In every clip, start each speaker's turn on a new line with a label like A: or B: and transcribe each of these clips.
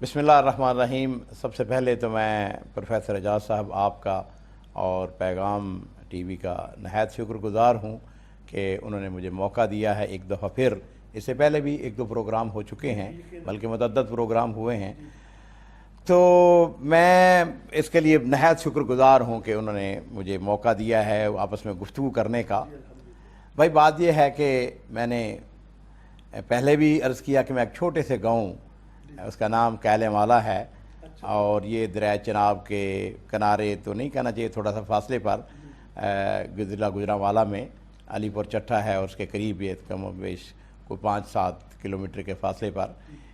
A: بسم اللہ الرحمن الرحیم۔ سب سے پہلے تو میں پروفیسر اعجاز صاحب آپ کا اور پیغام ٹی وی کا نہایت شکر گزار ہوں کہ انہوں نے مجھے موقع دیا ہے ایک دفعہ پھر۔ اس سے پہلے بھی ایک دو پروگرام ہو چکے ہیں، بلکہ متعدد پروگرام ہوئے ہیں، تو میں اس کے لیے نہایت شکر گزار ہوں کہ انہوں نے مجھے موقع دیا ہے آپس میں گفتگو کرنے کا۔ بھائی بات یہ ہے کہ میں نے پہلے بھی عرض کیا کہ میں ایک چھوٹے سے گاؤں، اس کا نام کیلے والا ہے، اور یہ دریائے چناب کے کنارے تو نہیں کہنا چاہیے، تھوڑا سا فاصلے پر ضلع گوجرانوالا میں علی پور چٹھا ہے، اور اس کے قریب یہ کم و بیش کوئی 5-7 کلومیٹر کے فاصلے پر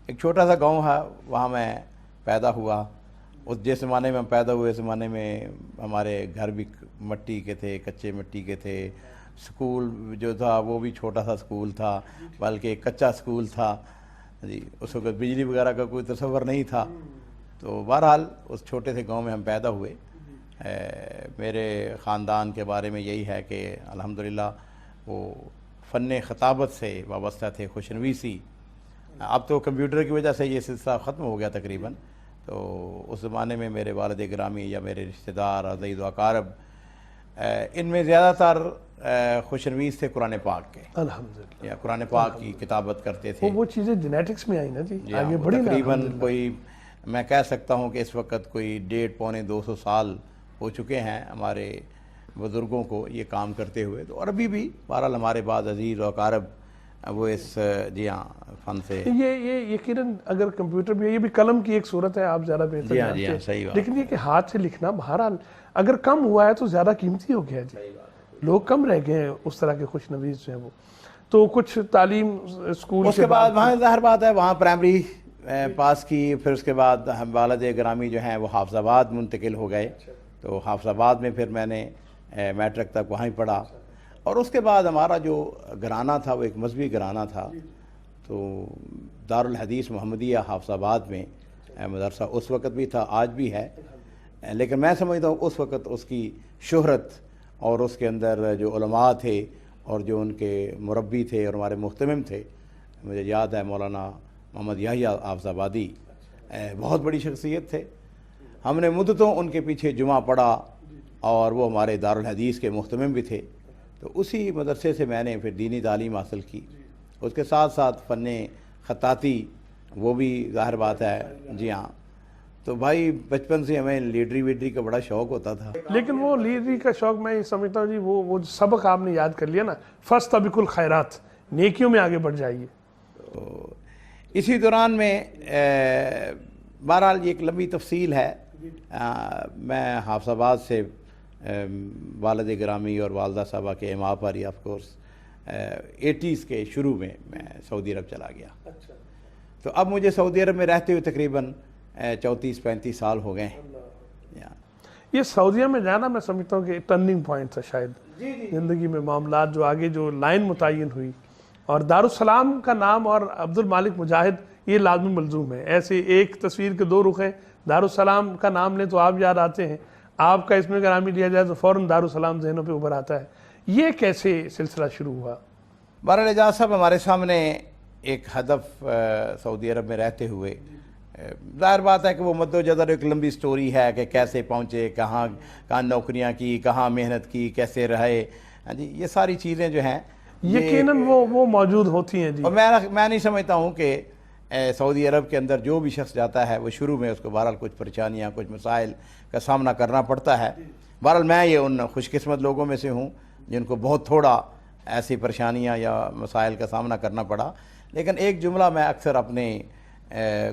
A: ایک چھوٹا سا گاؤں ہے۔ وہاں میں پیدا ہوا۔ جس زمانے میں ہم پیدا ہوئے، اس زمانے میں ہمارے گھر بھی مٹی کے تھے، کچے مٹی کے تھے۔ سکول جو تھا وہ بھی چھوٹا سا سکول تھا، بلکہ کچا سکول تھا جی۔ اس وقت بجلی وغیرہ کا کوئی تصور نہیں تھا۔ تو بہرحال اس چھوٹے سے گاؤں میں ہم پیدا ہوئے۔ میرے خاندان کے بارے میں یہی ہے کہ الحمدللہ وہ فن خطابت سے وابستہ تھے، خوشنویسی۔ اب تو کمپیوٹر کی وجہ سے یہ سلسلہ ختم ہو گیا تقریباً۔ تو اس زمانے میں میرے والد گرامی یا میرے رشتہ دار عزیز و اقارب، ان میں زیادہ تر خوشنویس تھے قرآن پاک کے،
B: الحمدللہ،
A: یا قرآن پاک کی کتابت کرتے تھے۔
B: وہ چیزیں جینیٹکس میں آئی نا جی، آگے
A: وہ
B: بڑھی نا
A: تقریباً کوئی میں کہہ سکتا ہوں کہ اس وقت کوئی 150-200 سال ہو چکے ہیں ہمارے بزرگوں کو یہ کام کرتے ہوئے۔ تو اور ابھی بھی بہرحال ہمارے بعد عزیز و اقارب وہ اس جی ہاں فن سے
B: یہ یقیناً اگر کمپیوٹر بھی ہے، یہ بھی قلم کی ایک صورت ہے، آپ زیادہ بہتر
A: جی
B: جانتے
A: ہاں
B: ہیں،
A: صحیح بات۔
B: لیکن یہ کہ ہاتھ سے لکھنا بہرحال اگر کم ہوا ہے تو زیادہ قیمتی ہو گیا جی، لوگ کم رہ گئے ہیں اس طرح کے خوش نویس جو ہیں وہ۔ تو کچھ تعلیم اسکول
A: اس کے بعد وہاں ظاہر بات ہے وہاں پرائمری پاس کی، پھر اس کے بعد ہم والد گرامی جو ہیں وہ حافظ آباد منتقل ہو گئے۔ تو حافظ آباد میں پھر میں نے میٹرک تک وہاں ہی پڑھا، اور اس کے بعد ہمارا جو گھرانہ تھا وہ ایک مذہبی گھرانہ تھا۔ تو دارالحدیث محمدیہ حافظ آباد میں مدرسہ اس وقت بھی تھا، آج بھی ہے، لیکن میں سمجھتا ہوں اس وقت اس کی شہرت اور اس کے اندر جو علماء تھے اور جو ان کے مربی تھے اور ہمارے محتمم تھے، مجھے یاد ہے مولانا محمد یحییٰ حافظ آبادی، بہت بڑی شخصیت تھے۔ ہم نے مدتوں ان کے پیچھے جمعہ پڑھا، اور وہ ہمارے دارالحدیث کے محتمم بھی تھے۔ تو اسی مدرسے سے میں نے پھر دینی تعلیم حاصل کی۔ اس کے ساتھ ساتھ فن خطاطی وہ بھی ظاہر بات ہے جی ہاں۔ تو بھائی بچپن سے ہمیں لیڈری ویڈری کا بڑا شوق ہوتا تھا۔
B: لیکن وہ لیڈری کا شوق میں یہ سمجھتا ہوں جی، وہ سبق آپ نے یاد کر لیا نا، فاستبقوا الخیرات، نیکیوں میں آگے بڑھ جائیے۔
A: تو اسی دوران میں بہرحال یہ ایک لمبی تفصیل ہے۔ میں حافظ آباد سے والد گرامی اور والدہ صاحبہ کے ایما پر ہی آف کورس 80s کے شروع میں سعودی عرب چلا گیا۔ تو اب مجھے سعودی عرب میں رہتے ہوئے تقریباً 34-35 سال ہو گئے ہیں۔
B: یہ سعودیہ میں جانا میں سمجھتا ہوں کہ ٹرننگ پوائنٹ تھا شاید زندگی میں، معاملات جو آگے جو لائن متعین ہوئی، اور دارالسلام کا نام اور عبد المالک مجاہد یہ لازمی ملزوم ہے۔ ایسے ایک تصویر کے دو رخ ہیں، دارالسلام کا نام لیں تو آپ یاد آتے ہیں، آپ کا اسم گرامی لیا جائے تو فوراً دارالسلام ذہنوں پہ ابھر آتا ہے۔ یہ کیسے سلسلہ شروع ہوا؟
A: بہرحال اعجاز صاحب ہمارے سامنے ایک ہدف سعودی عرب میں رہتے ہوئے، ظاہر بات ہے کہ وہ مد و جدر ایک لمبی سٹوری ہے کہ کیسے پہنچے، کہاں نوکریاں کی، کہاں محنت کی، کیسے رہے جی، یہ ساری چیزیں جو ہیں
B: یقیناً وہ موجود ہوتی ہیں جی۔
A: اور میں نہیں سمجھتا ہوں کہ سعودی عرب کے اندر جو بھی شخص جاتا ہے وہ شروع میں اس کو بہرحال کچھ پریشانیاں، کچھ مسائل کا سامنا کرنا پڑتا ہے۔ بہرحال میں یہ ان خوش قسمت لوگوں میں سے ہوں جن کو بہت تھوڑا ایسی پریشانیاں یا مسائل کا سامنا کرنا پڑا۔ لیکن ایک جملہ میں اکثر اپنے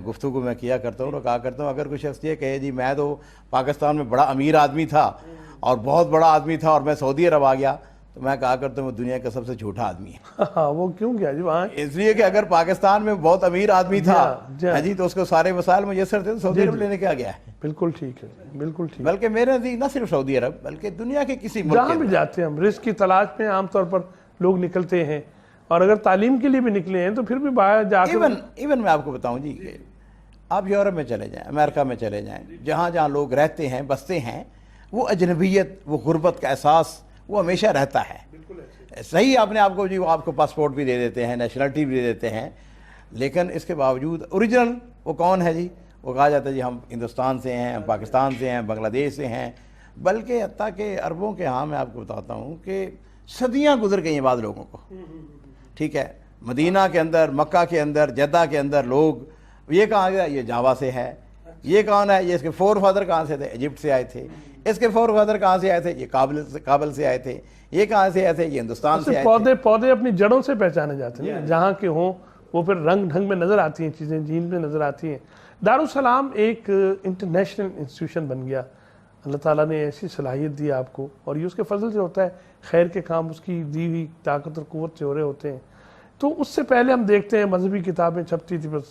A: گفتگو میں کیا کرتا ہوں اور کہا کرتا ہوں، اگر کوئی شخص یہ کہے جی میں تو پاکستان میں بڑا امیر آدمی تھا اور بہت بڑا آدمی تھا اور میں سعودی عرب آ گیا، تو میں کہا کرتا ہوں وہ دنیا کا سب سے جھوٹا آدمی ہے۔
B: ہاں وہ کیوں کیا جی وہاں؟
A: اس لیے کہ اگر پاکستان میں بہت امیر آدمی تھا جی تو اس کو سارے وسائل میسر تھے، تو سعودی عرب لینے کیا گیا ہے؟
B: بالکل ٹھیک ہے، بالکل ٹھیک۔
A: بلکہ میرے نزدیک نہ صرف سعودی عرب بلکہ دنیا کے کسی ملک
B: جہاں بھی جاتے ہیں ہم رزق کی تلاش میں عام طور پر لوگ نکلتے ہیں، اور اگر تعلیم کے لیے بھی نکلے ہیں تو پھر بھی باہر جا کے
A: ایون میں آپ کو بتاؤں جی کہ آپ یورپ میں چلے جائیں، امریکہ میں چلے جائیں، جہاں جہاں لوگ رہتے ہیں بستے ہیں، وہ اجنبیت، وہ غربت کا احساس وہ ہمیشہ رہتا ہے۔ صحیح آپ کو جی وہ آپ کو پاسپورٹ بھی دے دیتے ہیں، نیشنلٹی بھی دے دیتے ہیں، لیکن اس کے باوجود اوریجنل وہ کون ہے جی؟ وہ کہا جاتا ہے جی ہم ہندوستان سے ہیں، ہم پاکستان سے ہیں، بنگلہ دیش سے ہیں، بلکہ حتیٰ کہ عربوں کے ہاں میں آپ کو بتاتا ہوں کہ صدیاں گزر گئی ہیں بعض لوگوں کو، ٹھیک ہے، مدینہ کے اندر، مکہ کے اندر، جدہ کے اندر لوگ یہ کہاں گیا، یہ جاوا سے ہے، یہ کون ہے، یہ اس کے فور فادر کہاں سے تھے، ایجپٹ سے آئے تھے، اس کے فور فادر کہاں سے آئے تھے، یہ کابل سے آئے تھے، یہ کہاں سے آئے تھے، یہ ہندوستان سے آئے تھے۔
B: پودے اپنی جڑوں سے پہچانے جاتے ہیں، جہاں کے ہوں وہ پھر رنگ ڈھنگ میں نظر آتی ہیں، چیزیں جین میں نظر آتی ہیں۔ دارالسلام ایک انٹرنیشنل انسٹیٹیوشن بن گیا، اللہ تعالیٰ نے ایسی صلاحیت دی آپ کو، اور یہ اس کے فضل سے ہوتا ہے، خیر کے کام اس کی دی ہوئی طاقت اور قوت سے ہو رہے ہوتے ہیں۔ تو اس سے پہلے ہم دیکھتے ہیں مذہبی کتابیں چھپتی تھی، بس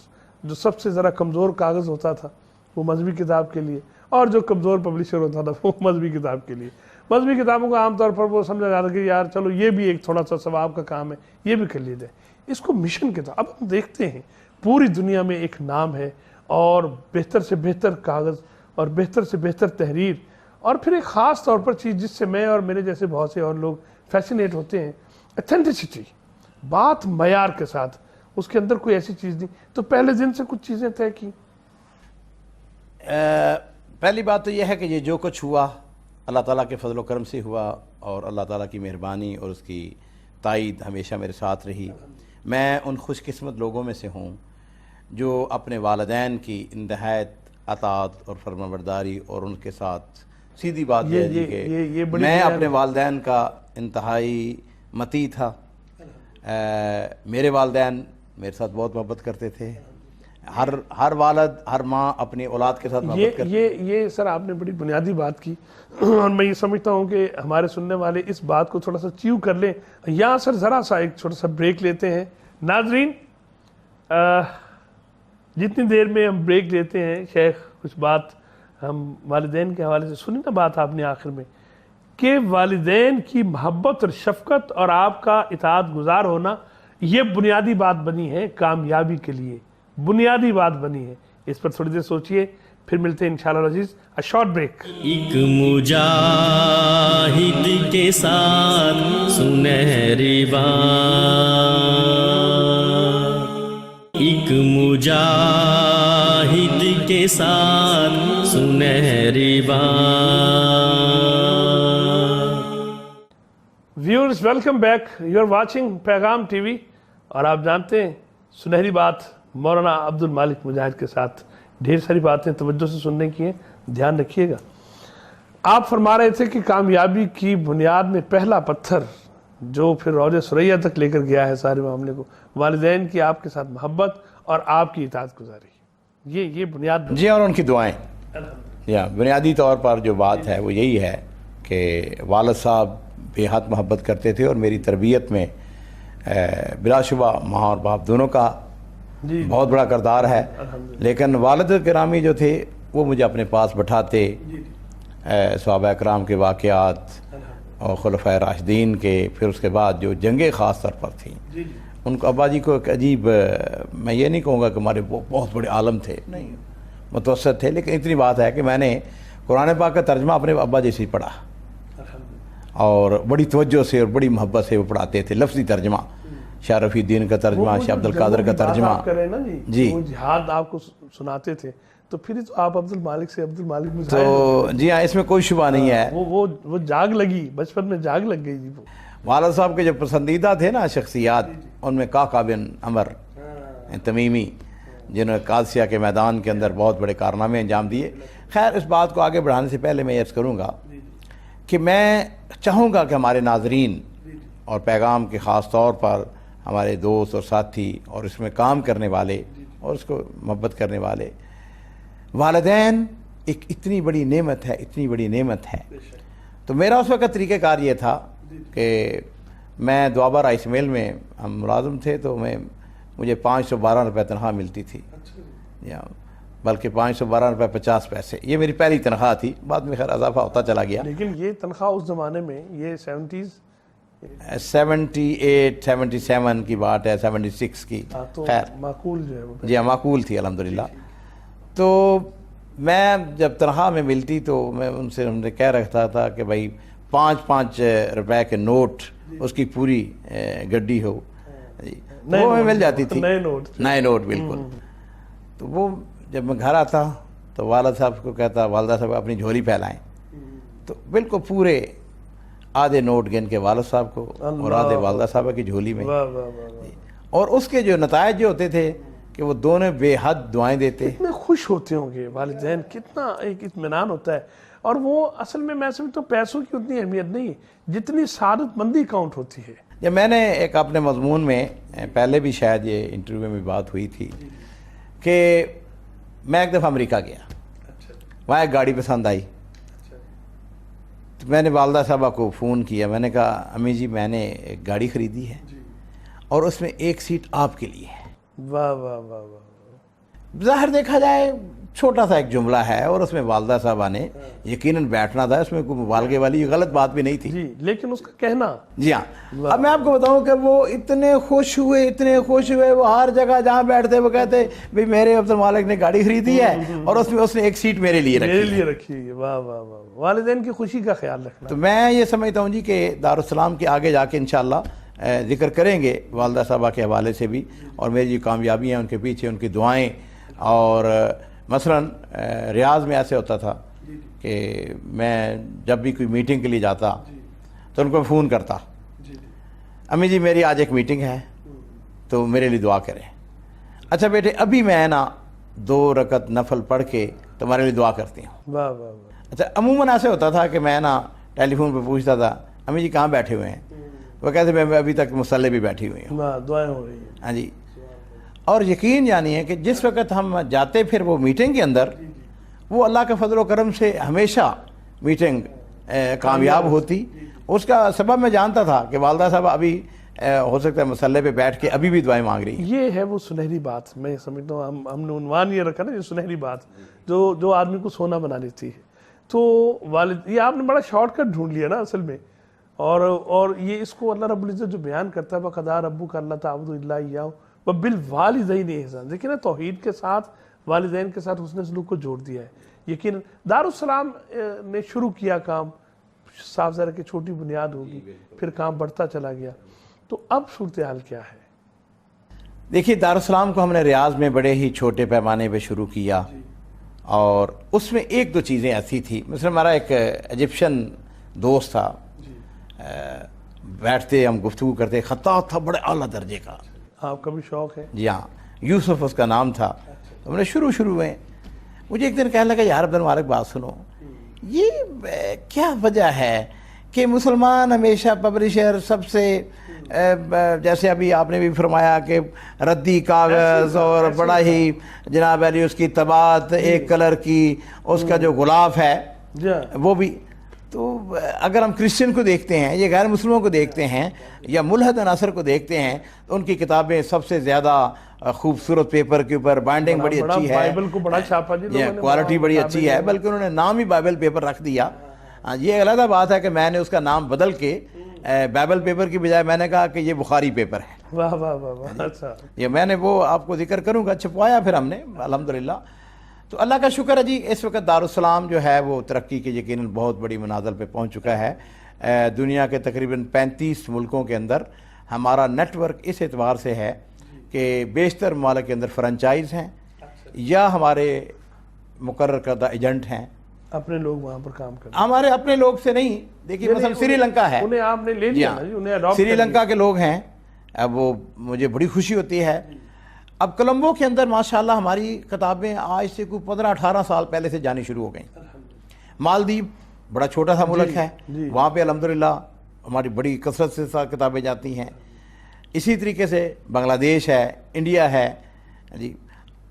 B: جو سب سے ذرا کمزور کاغذ ہوتا تھا وہ مذہبی کتاب کے لیے، اور جو کمزور پبلشر ہوتا تھا وہ مذہبی کتاب کے لیے۔ مذہبی کتابوں کو عام طور پر وہ سمجھا جاتا کہ یار چلو یہ بھی ایک تھوڑا سا ثواب کا کام ہے، یہ بھی کر لیتے ہیں، اس کو مشن کتاب۔ اب ہم دیکھتے ہیں پوری دنیا میں ایک نام ہے، اور بہتر سے بہتر کاغذ اور بہتر سے بہتر تحریر، اور پھر ایک خاص طور پر چیز جس سے میں اور میرے جیسے بہت سے اور لوگ فیسینیٹ ہوتے ہیں، ایتھینٹسٹی، بات معیار کے ساتھ، اس کے اندر کوئی ایسی چیز نہیں۔ تو پہلے دن سے کچھ چیزیں طے کی؟
A: پہلی بات تو یہ ہے کہ یہ جو کچھ ہوا اللہ تعالیٰ کے فضل و کرم سے ہوا، اور اللہ تعالیٰ کی مہربانی اور اس کی تائید ہمیشہ میرے ساتھ رہی۔ میں ان خوش قسمت لوگوں میں سے ہوں جو اپنے والدین کی انتہائیت اطاعت اور فرمانبرداری، اور ان کے ساتھ سیدھی بات یہ ہے کہ میں اپنے والدین کا انتہائی مطیع تھا۔ میرے والدین میرے ساتھ بہت محبت کرتے تھے، ہر والد ہر ماں اپنی اولاد کے ساتھ محبت کرتے تھے۔
B: یہ سر آپ نے بڑی بنیادی بات کی، اور میں یہ سمجھتا ہوں کہ ہمارے سننے والے اس بات کو تھوڑا سا چیو کر لیں۔ یہاں سر ذرا سا ایک چھوٹا سا بریک لیتے ہیں۔ ناظرین، جتنی دیر میں ہم بریک لیتے ہیں، شیخ کچھ بات ہم والدین کے حوالے سے سنی نا، بات آپ نے آخر میں کہ والدین کی محبت اور شفقت اور آپ کا اطاعت گزار ہونا، یہ بنیادی بات بنی ہے کامیابی کے لیے، بنیادی بات بنی ہے۔ اس پر تھوڑی دیر سوچئے، پھر ملتے ہیں انشاءاللہ العزیز۔ A short break۔
C: ایک مجاہد کے ساتھ سنہری بات، ایک مجاہد کے ساتھ سنہری بات۔
B: Viewers, welcome back, you are watching Paigham TV, اور آپ جانتے ہیں سنہری بات مولانا عبد المالک مجاہد کے ساتھ ڈھیر ساری باتیں توجہ سے سننے کی ہیں، دھیان رکھیے گا۔ آپ فرما رہے تھے کہ کامیابی کی بنیاد میں پہلا پتھر جو پھر روضہ ثریا تک لے کر گیا ہے سارے معاملے کو، والدین کی آپ کے ساتھ محبت اور آپ کی اطاعت گزاری، یہ بنیاد بنی۔
A: جی، اور ان کی دعائیں۔ بنیادی طور پر جو بات ہے وہ یہی ہے کہ والد صاحب بے حد محبت کرتے تھے، اور میری تربیت میں بلا شبہ ماں اور باپ دونوں کا بہت بڑا کردار ہے۔ لیکن والد گرامی جو تھے وہ مجھے اپنے پاس بٹھاتے، صحابہ اکرام کے واقعات اور خلفائے راشدین کے، پھر اس کے بعد جو جنگیں خاص طور پر تھیں، ان کو ابا جی کو ایک عجیب، میں یہ نہیں کہوں گا کہ ہمارے بہت بڑے عالم تھے، نہیں، متوسط تھے، لیکن اتنی بات ہے کہ میں نے قرآن پاک کا ترجمہ اپنے ابا جی سے پڑھا، اور بڑی توجہ سے اور بڑی محبت سے وہ پڑھاتے تھے، لفظی ترجمہ، شاہ رفیع الدین کا ترجمہ، شاہ عبد القادر کا ترجمہ۔
B: جی، وہ جہاد آپ کو سناتے تھے، تو پھر تو آپ عبد المالک سے عبد المالک مجاہد،
A: تو جی ہاں، اس میں کوئی شبہ نہیں ہے،
B: وہ جاگ لگی، بچپن میں جاگ لگ گئی جی۔ وہ
A: والد صاحب کے جو پسندیدہ تھے نا شخصیات، ان میں قعقاع بن عمر تمیمی، جنہوں نے قادسیہ کے میدان کے اندر بہت بڑے کارنامے انجام دیے۔ خیر، اس بات کو آگے بڑھانے سے پہلے میں عرض کروں گا کہ میں چاہوں گا کہ ہمارے ناظرین اور پیغام کے خاص طور پر ہمارے دوست اور ساتھی اور اس میں کام کرنے والے اور اس کو محبت کرنے والے، والدین ایک اتنی بڑی نعمت ہے، اتنی بڑی نعمت ہے۔ تو میرا اس وقت طریقہ کار یہ تھا کہ میں دوابہ رائس میل میں ہم ملازم تھے، تو مجھے 512 روپے تنخواہ ملتی تھی، بلکہ 512 روپے 50 پیسے، یہ میری پہلی تنخواہ تھی، بعد میں خیر اضافہ ہوتا چلا گیا۔
B: لیکن یہ تنخواہ اس زمانے میں، یہ
A: 78 77 کی بات ہے، 76 کی، خیر
B: معقول جو ہے وہ،
A: جی ہاں معقول تھی الحمدللہ۔ تو میں جب تنخواہ میں ملتی تو میں ان سے ہم نے کہہ رکھتا تھا کہ بھائی 5 روپے کے نوٹ، اس کی پوری گڈی ہو، وہ ہمیں مل جاتی تھی، نئے نوٹ بالکل۔ تو وہ جب میں گھر آتا تو والد صاحب کو کہتا والدہ صاحب اپنی جھولی پھیلائیں، تو بالکل پورے آدھے نوٹ گن کے والد صاحب کو اور آدھے والدہ صاحبہ کی جھولی میں، اور اس کے جو نتائج جو ہوتے تھے کہ وہ دونوں بے حد دعائیں دیتے.
B: کتنے خوش ہوتے ہوں گے والدین، کتنا ایک اطمینان ہوتا ہے. اور وہ اصل میں سمجھتا ہوں پیسوں کی اتنی اہمیت نہیں جتنی سعادت مندی کاؤنٹ ہوتی ہے.
A: جب میں نے ایک اپنے مضمون میں پہلے بھی شاید یہ انٹرویو میں بھی بات ہوئی تھی کہ میں ایک دفعہ امریکہ گیا، وہاں ایک گاڑی پسند آئی، تو میں نے والدہ صاحبہ کو فون کیا، میں نے کہا امی جی میں نے ایک گاڑی خریدی ہے اور اس میں ایک سیٹ آپ کے لیے ہے.
B: واہ واہ واہ واہ.
A: ظاہر دیکھا جائے چھوٹا سا ایک جملہ ہے اور اس میں والدہ صاحبہ نے یقیناً بیٹھنا تھا، اس میں کوئی مبالغے والی غلط بات بھی نہیں تھی.
B: جی لیکن اس کا کہنا.
A: جی ہاں. اب میں آپ کو بتاؤں کہ وہ اتنے خوش ہوئے وہ ہر جگہ جہاں بیٹھتے وہ کہتے بھئی میرے عبد المالک نے گاڑی خریدی ہے اور اس میں اس نے ایک سیٹ میرے لیے
B: رکھی ہے. واہ واہ واہ. والدین کی خوشی کا خیال رکھنا.
A: تو میں یہ سمجھتا ہوں جی کہ دارالسلام کے آگے جا کے انشاءاللہ ذکر کریں گے والدہ صاحبہ کے حوالے سے بھی، اور میری جو کامیابیاں ان کے پیچھے ان کی دعائیں. اور مثلا ریاض میں ایسے ہوتا تھا کہ میں جب بھی کوئی میٹنگ کے لیے جاتا تو ان کو فون کرتا، امی جی میری آج ایک میٹنگ ہے تو میرے لیے دعا کریں. اچھا بیٹے ابھی میں نا 2 رکعت نفل پڑھ کے تمہارے لیے دعا کرتی ہوں.
B: واہ واہ واہ.
A: اچھا عموماً ایسے ہوتا تھا کہ میں نا ٹیلی فون پہ پوچھتا تھا امی جی کہاں بیٹھے ہوئے ہیں، وہ کہتے میں ابھی تک مصلی بھی بیٹھی ہوئی ہوں.
B: دعائیں ہو رہی ہیں.
A: ہاں جی. اور یقین جانیے کہ جس وقت ہم جاتے پھر وہ میٹنگ کے اندر، وہ اللہ کے فضل و کرم سے ہمیشہ میٹنگ کامیاب ہوتی. اس کا سبب میں جانتا تھا کہ والدہ صاحب ابھی ہو سکتا ہے مصلی پہ بیٹھ کے ابھی بھی دعائیں مانگ رہی ہیں.
B: یہ ہے وہ سنہری بات. میں سمجھتا ہوں ہم نے عنوان یہ رکھا نا، یہ سنہری بات جو آدمی کو سونا بنا لیتی ہے. تو والد، یہ آپ نے بڑا شارٹ کٹ ڈھونڈ لیا نا اصل میں. اور یہ اس کو اللہ رب العزت جو بیان کرتا ہے وَقَضَىٰ رَبُّكَ أَلَّا تَعْبُدُوا إِلَّا إِيَّاهُ وَبِالْوَالِدَيْنِ إِحْسَانًا. دیکھیں نا توحید کے ساتھ والدین کے ساتھ حسن سلوک کو جوڑ دیا ہے. یقیناً دارالسلام نے شروع کیا کام، صاف ظاہر کہ چھوٹی بنیاد ہوگی، پھر کام بڑھتا چلا گیا. تو اب صورتحال کیا ہے؟
A: دیکھیے دارالسلام کو ہم نے ریاض میں بڑے ہی چھوٹے پیمانے پہ شروع کیا، اور اس میں 1-2 چیزیں ایسی تھی. مثلا ہمارا ایک ایجپشن دوست تھا، بیٹھتے ہم گفتگو کرتے، خطاط تھا بڑے اعلیٰ درجے کا.
B: آپ کا بھی شوق ہے؟
A: جی ہاں، یوسف اس کا نام تھا. تو ہم نے شروع میں مجھے ایک دن کہنے لگا یار عبد المالک بات سنو، یہ کیا وجہ ہے کہ مسلمان ہمیشہ پبلشر سب سے جیسے ابھی آپ نے بھی فرمایا کہ ردی کاغذ اور بڑا ہی جناب علی اس کی طباعت ایک کلر کی، اس کا جو غلاف ہے وہ بھی. تو اگر ہم کرسچن کو دیکھتے ہیں یا غیر مسلموں کو دیکھتے ہیں یا ملحد عناصر کو دیکھتے ہیں تو ان کی کتابیں سب سے زیادہ خوبصورت پیپر کے اوپر، بائنڈنگ بڑی اچھی ہے،
B: بائبل کو بڑا چھاپا جی،
A: کوالٹی بڑی اچھی ہے، بلکہ انہوں نے نام ہی بائبل پیپر رکھ دیا. یہ علیحدہ بات ہے کہ میں نے اس کا نام بدل کے بائبل پیپر کی بجائے میں نے کہا کہ یہ بخاری پیپر ہے.
B: واہ واہ واہ. اچھا
A: یہ میں نے وہ آپ کو ذکر کروں گا، چھپوایا پھر ہم نے الحمدللہ. تو اللہ کا شکر ہے جی اس وقت دارالسلام جو ہے وہ ترقی کے یقیناً بہت بڑی منازل پہ پہنچ چکا ہے. دنیا کے تقریباً 35 ملکوں کے اندر ہمارا نیٹ ورک اس اعتبار سے ہے کہ بیشتر ممالک کے اندر فرنچائز ہیں یا ہمارے مقرر کردہ ایجنٹ ہیں.
B: اپنے لوگ وہاں پر کام کرتے ہیں.
A: ہمارے اپنے لوگ سے نہیں. دیکھیے مثلا سری لنکا ہے،
B: انہیں آپ نے لے لیا نا جی، انہیں اڈاپٹ.
A: سری لنکا کے لوگ ہیں، اب وہ مجھے بڑی خوشی ہوتی ہے. اب کولمبو کے اندر ماشاءاللہ ہماری کتابیں آج سے کوئی 15-18 سال پہلے سے جانی شروع ہو گئیں. مالدیپ بڑا چھوٹا سا ملک ہے، وہاں پہ الحمدللہ ہماری بڑی کثرت سے ساتھ کتابیں جاتی ہیں. اسی طریقے سے بنگلہ دیش ہے، انڈیا ہے جی.